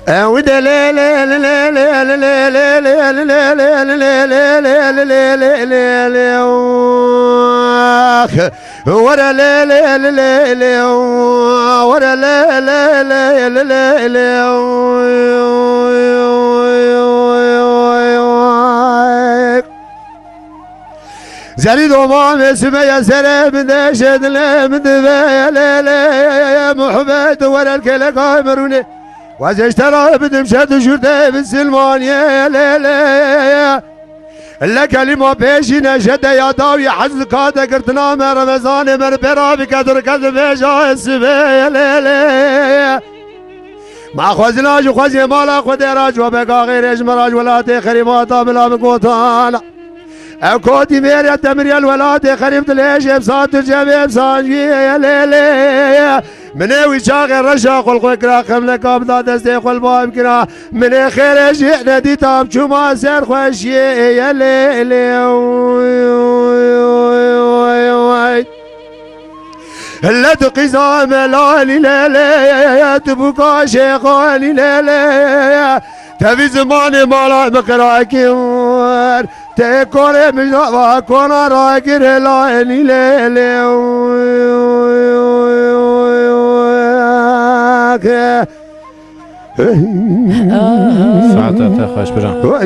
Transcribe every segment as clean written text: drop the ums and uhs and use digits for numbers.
ودا لا لا لا لا لا لا لا لا لا لا لا لا لا لا لا ورا لا لا لا لا ورا لا لا لا لا لا زريد وما مسمى يا سلام نشد لا مدبا لا لا محمد ورا الكلا قامروني واشترى بدمشد شرطة بالسلمان يا لا لا لا كلمة بيشي نشد يا داوي حزل كاتا قرتنا من رمضان من برابي كدر كدر بيشا السبا يا لا لا ما خوزناش وخوزي مالا خودي راج وبقى غير اجمراج ولا تخري ماتا بلا بقوتانا كودي ميريا تمريا الولاد خريبت ليش بصات الجبيب صانجي يا ليلي مني شاغل رشا خلق كرا خملك ابدا دستي خل باب كرا من خير شيء ندي تاب شو ما سر خوش يا ليلي لا تقيزام لا لا لا تبقى شيخاني لا لا تبي زماني مالا مكراكير تكوني مجنوا كونا راكير لا اني لا لا ساعتها تخش برا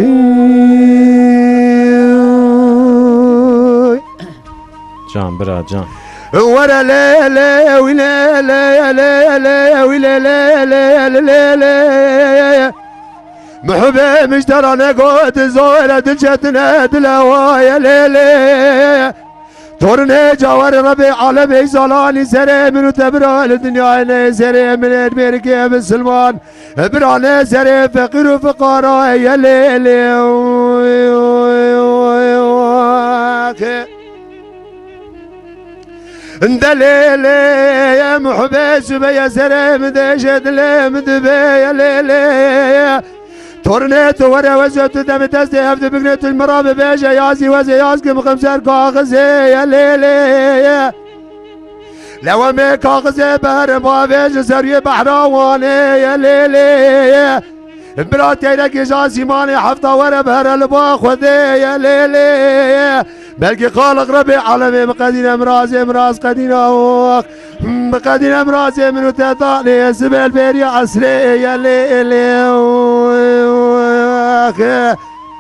جان برا جان ورا لا لا ولا لا لا لا ولا لا لا لا لا محبة مشترى نقود زورة دجتنا دلوايا ليلي تورني جوار ربي عالمي زلاني سري من تبرا الدنيا سري من الميركي بالسلمان براني سري فقير وفقراء يا ليلي دليلي يا محبة سبيا سري مدشد لي مدبي يا ليلي تورنيت ورا وزت دم تزدي هفت بقنيت المرام بيجا يازي وزي يازكم خمسار كاغزي يا ليلي لو مي كاغزي بهر ما بيجا سري بحراواني يا ليلي براتي لك جاسي ماني حفظة ورا بهر الباخ وذي يا ليلي بلكي خالق ربي عالمي مقادين امرازي امراز قدين اوخ مقادين امرازي منو تطالي سبيل بيري عسري يا ليلي